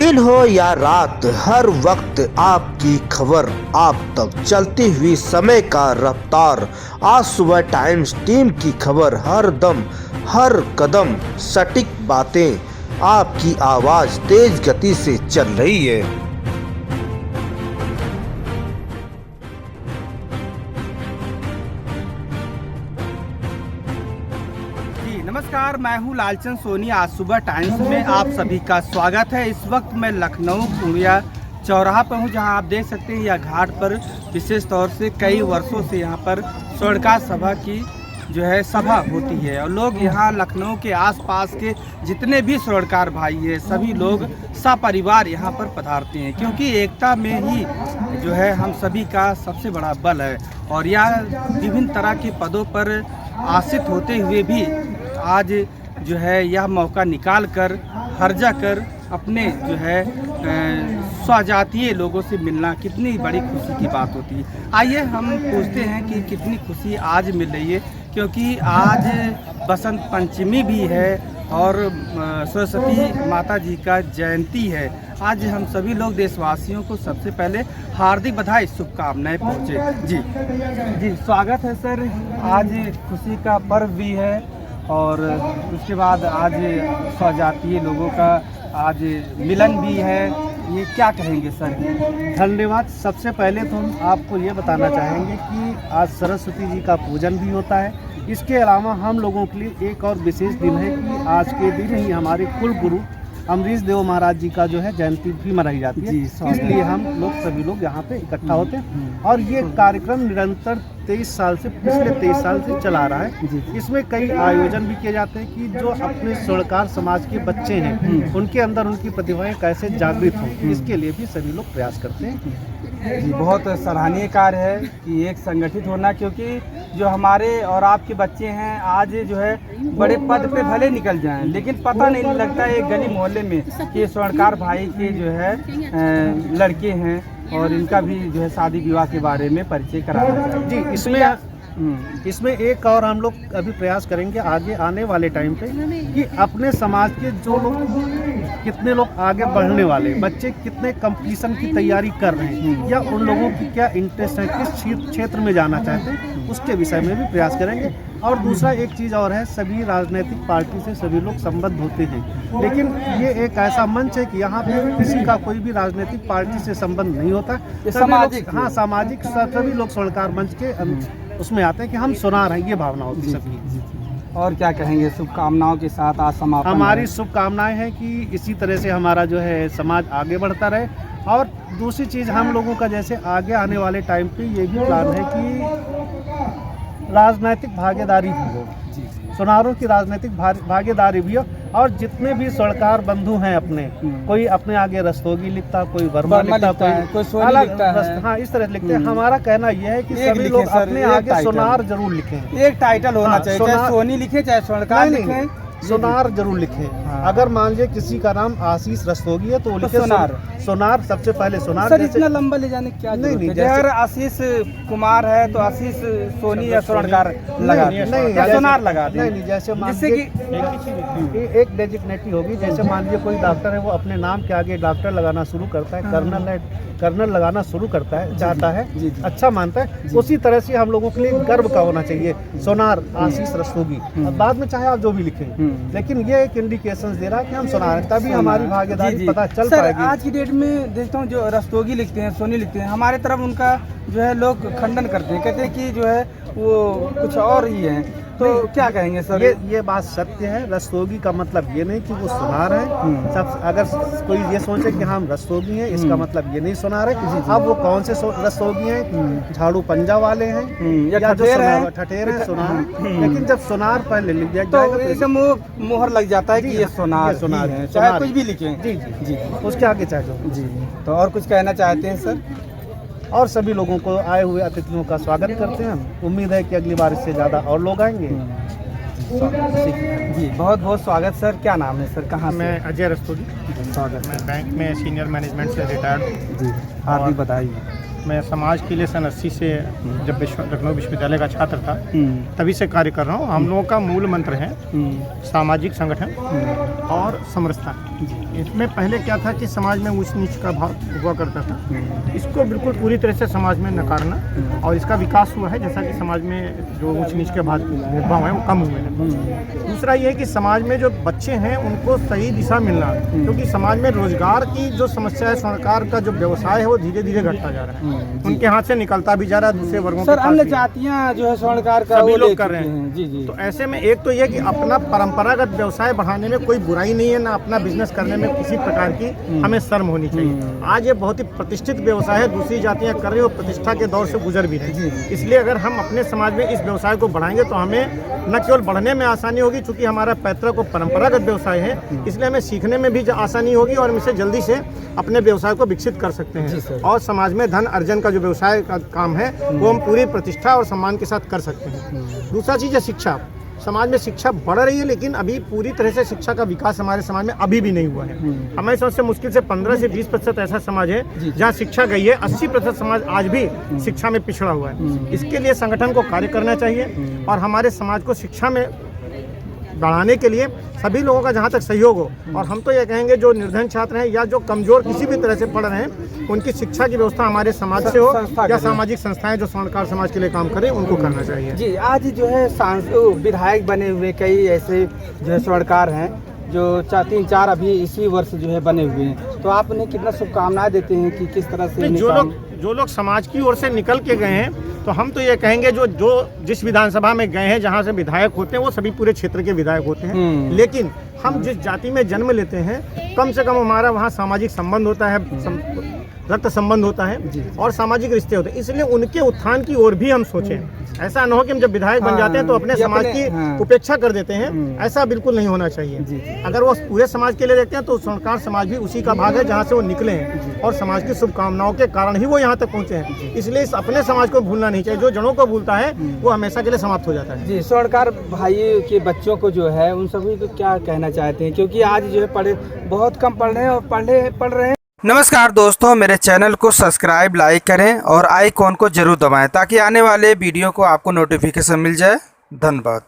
दिन हो या रात, हर वक्त आपकी खबर आप तक, चलती हुई समय का रफ्तार। आज सुबह टाइम्स टीम की खबर, हर दम हर कदम सटीक बातें, आपकी आवाज तेज गति से चल रही है। नमस्कार, मैं हूं लालचंद सोनी। आज सुबह टाइम्स में आप सभी का स्वागत है। इस वक्त मैं लखनऊ पूर्णिया चौराहा पर हूं, जहां आप देख सकते हैं यह घाट पर विशेष तौर से कई वर्षों से यहां पर स्वर्णकार सभा की जो है सभा होती है और लोग यहाँ लखनऊ के आसपास के जितने भी स्वर्णकार भाई हैं सभी लोग सपरिवार यहाँ पर पधारते हैं, क्योंकि एकता में ही जो है हम सभी का सबसे बड़ा बल है। और यह विभिन्न तरह के पदों पर आसित होते हुए भी आज जो है यह मौका निकाल कर हर्जा कर अपने जो है स्वजातीय लोगों से मिलना कितनी बड़ी खुशी की बात होती है। आइए हम पूछते हैं कि कितनी खुशी आज मिल रही है, क्योंकि आज बसंत पंचमी भी है और सरस्वती माता जी का जयंती है। आज हम सभी लोग देशवासियों को सबसे पहले हार्दिक बधाई शुभकामनाएं पहुँचे। जी स्वागत है सर। आज खुशी का पर्व भी है और उसके बाद आज स्वजातीय लोगों का आज मिलन भी है। ये क्या कहेंगे सर? धन्यवाद। सबसे पहले तो हम आपको ये बताना चाहेंगे कि आज सरस्वती जी का पूजन भी होता है। इसके अलावा हम लोगों के लिए एक और विशेष दिन है कि आज के दिन ही हमारे कुल गुरु अमरीश देव महाराज जी का जो है जयंती भी मनाई जाती है। इसलिए हम लोग सभी लोग यहाँ पे इकट्ठा होते हैं और ये कार्यक्रम निरंतर 23 साल से पिछले 23 साल से चला रहा है। इसमें कई आयोजन भी किए जाते हैं कि जो अपने स्वर्णकार समाज के बच्चे हैं उनके अंदर उनकी प्रतिभाएं कैसे जागृत हों, इसके लिए भी सभी लोग प्रयास करते हैं। जी बहुत सराहनीय कार्य है कि एक संगठित होना, क्योंकि जो हमारे और आपके बच्चे हैं आज जो है बड़े पद पे भले निकल जाएं, लेकिन पता नहीं लगता है गली मोहल्ले में कि स्वर्णकार भाई के जो है लड़के हैं और इनका भी जो है शादी विवाह के बारे में परिचय कराना चाहिए। जी इसमें एक और हम लोग अभी प्रयास करेंगे आगे आने वाले टाइम पे कि अपने समाज के जो लोग कितने लोग आगे बढ़ने वाले बच्चे कितने कंपटीशन की तैयारी कर रहे हैं या उन लोगों की क्या इंटरेस्ट है, किस क्षेत्र में जाना चाहते हैं, उसके विषय में भी प्रयास करेंगे। और दूसरा एक चीज़ और है, सभी राजनीतिक पार्टी से सभी लोग संबद्ध होते हैं, लेकिन ये एक ऐसा मंच है कि यहाँ पे किसी का कोई भी राजनीतिक पार्टी से संबंध नहीं होता। सामाजिक सभी लोग स्वर्णकार मंच के उसमें आते हैं कि हम सुना रहे हैं, ये भावना होती है सबकी। और क्या कहेंगे शुभकामनाओं के साथ आज समापन? हमारी शुभकामनाएं हैं कि इसी तरह से हमारा जो है समाज आगे बढ़ता रहे। और दूसरी चीज़ हम लोगों का जैसे आगे आने वाले टाइम पे ये भी प्लान है कि राजनीतिक भागीदारी भी हो, सुनारों की राजनीतिक भागीदारी भी हो। और जितने भी स्वर्णकार बंधु हैं अपने, कोई अपने आगे रस्तोगी लिखता, कोई वर्मा लिखता, कोई सोनी लिखता है। हाँ, इस तरह लिखते हैं। हमारा कहना यह है कि सभी लोग अपने आगे सोनार जरूर लिखें। एक टाइटल होना चाहिए, चाहे सोनी लिखे चाहे स्वर्णकार लिखे, सोनार जरूर लिखें। अगर मान लीजिए किसी का नाम आशीष रस्तोगी है तो वो लिखे सोनार सबसे पहले सोनार। सर इतना लंबा ले जाने क्या नहीं, अगर आशीष कुमार है तो आशीष सोनी या स्वर्णकार लगा नहीं, सोनार लगा नहीं। जैसे मान लीजिए एक डेजिग्नेटिव होगी, जैसे मान लीजिए कोई डॉक्टर है वो अपने नाम के आगे डॉक्टर लगाना शुरू करता है, कर्नल लगाना शुरू करता है, चाहता है, अच्छा मानता है। उसी तरह से हम लोगों के लिए गर्व का होना चाहिए सोनार आशीष रस्तोगी। बाद में चाहे आप जो भी लिखें, लेकिन ये एक इंडिकेशन दे रहा है कि हम सुना रहे हैं, तभी हमारी भागीदारी पता चल पाएगी। आज की डेट में देखता हूँ जो रस्तोगी लिखते हैं, सोनी लिखते हैं, हमारे तरफ उनका जो है लोग खंडन करते हैं, कहते हैं कि जो है वो कुछ और ही है। तो क्या कहेंगे सर? ये बात सत्य है। रस्तोगी का मतलब ये नहीं कि वो सुनार है। सब अगर कोई ये सोचे कि हम रस्तोगी हैं, इसका मतलब ये नहीं सुनार है। अब वो कौन से रस्तोगी हैं, झाड़ू पंजा वाले हैं या जो ठठेर है सुनार। लेकिन जब सुनार पहले लिख दिया तो एकदम मोहर लग जाता है कि ये सुनार है, चाहे कुछ भी लिखें। जी उसके आगे चाहे जी। तो और कुछ कहना चाहते हैं सर? और सभी लोगों को, आए हुए अतिथियों का स्वागत करते हैं। उम्मीद है कि अगली बार इससे ज़्यादा और लोग आएंगे। जी बहुत बहुत स्वागत सर। क्या नाम है सर? कहाँ? मैं अजय रस्तोगी। स्वागत। मैं बैंक में सीनियर मैनेजमेंट से रिटायर्ड हूँ। जी हार्दिक बधाई। मैं समाज के लिए सन 80 से जब लखनऊ विश्वविद्यालय का छात्र था तभी से कार्य कर रहा हूँ। हम लोगों का मूल मंत्र है सामाजिक संगठन और समरसता। इसमें पहले क्या था कि समाज में ऊंच नीच का भाव हुआ करता था, इसको बिल्कुल पूरी तरह से समाज में नकारना, और इसका विकास हुआ है जैसा कि समाज में जो ऊंच नीच के भेदभाव हैं वो कम हुए हैं। दूसरा ये है कि समाज में जो बच्चे हैं उनको सही दिशा मिलना, क्योंकि समाज में रोजगार की जो समस्या है, सरकार का जो व्यवसाय है वो धीरे धीरे घटता जा रहा है, उनके हाथ से निकलता भी जा रहा है, दूसरे वर्गों सर अन्य जातियाँ जो है स्वर्णकार का सभी वो लोग कर रहे हैं। जी जी। तो ऐसे में एक तो ये कि अपना परंपरागत व्यवसाय बढ़ाने में कोई बुराई नहीं है, ना अपना बिजनेस करने में किसी प्रकार की हमें शर्म होनी चाहिए। आज ये बहुत ही प्रतिष्ठित व्यवसाय है, दूसरी जातियां कर रही है और प्रतिष्ठा के दौर से गुजर भी रही है। इसलिए अगर हम अपने समाज में इस व्यवसाय को बढ़ाएंगे तो हमें न केवल बढ़ने में आसानी होगी, चूंकि हमारा पैतृक और परंपरागत व्यवसाय है, इसलिए हमें सीखने में भी आसानी होगी और हम इसे जल्दी से अपने व्यवसाय को विकसित कर सकते हैं। और समाज में धन अर्जन का जो व्यवसाय का काम है वो हम पूरी प्रतिष्ठा और सम्मान के साथ कर सकते हैं। दूसरा चीज़ है शिक्षा। समाज में शिक्षा बढ़ रही है, लेकिन अभी पूरी तरह से शिक्षा का विकास हमारे समाज में अभी भी नहीं हुआ है। हमारे समझ से मुश्किल से 15 से 20% ऐसा समाज है जहाँ शिक्षा गई है। 80% समाज आज भी शिक्षा में पिछड़ा हुआ है। इसके लिए संगठन को कार्य करना चाहिए और हमारे समाज को शिक्षा में बढ़ाने के लिए सभी लोगों का जहाँ तक सहयोग हो। और हम तो ये कहेंगे जो निर्धन छात्र हैं या जो कमजोर किसी भी तरह से पढ़ रहे हैं, उनकी शिक्षा की व्यवस्था हमारे समाज से हो या सामाजिक संस्थाएं जो स्वर्णकार समाज के लिए काम करें उनको करना चाहिए। जी, आज जो है विधायक बने हुए कई ऐसे जो है स्वर्णकार हैं जो 3-4 अभी इसी वर्ष जो है बने हुए हैं, तो आप उन्हें कितना शुभकामनाएं देते हैं कि किस तरह से जो लोग समाज की ओर से निकल के गए हैं, तो हम तो ये कहेंगे जो जिस विधानसभा में गए हैं, जहाँ से विधायक होते हैं वो सभी पूरे क्षेत्र के विधायक होते हैं, लेकिन हम जिस जाति में जन्म लेते हैं कम से कम हमारा वहाँ सामाजिक संबंध होता है, रक्त संबंध होता है और सामाजिक रिश्ते होते हैं। इसलिए उनके उत्थान की ओर भी हम सोचें। ऐसा न हो कि हम जब विधायक बन जाते हैं तो अपने समाज की उपेक्षा कर देते हैं, ऐसा बिल्कुल नहीं होना चाहिए। अगर वो पूरे समाज के लिए देखते हैं तो स्वर्णकार समाज भी उसी का भाग है जहाँ से वो निकले हैं और समाज की शुभकामनाओं के कारण ही वो यहाँ तक पहुँचे हैं। इसलिए इस अपने समाज को भूलना नहीं चाहिए। जो जड़ों को भूलता है वो हमेशा के लिए समाप्त हो जाता है। जी, स्वर्णकार भाई के बच्चों को जो है उन सभी को क्या कहना चाहते हैं, क्योंकि आज जो है बहुत कम पढ़ रहे हैं और पढ़ रहे हैं। नमस्कार दोस्तों, मेरे चैनल को सब्सक्राइब लाइक करें और आइकॉन को जरूर दबाएं ताकि आने वाले वीडियो को आपको नोटिफिकेशन मिल जाए। धन्यवाद।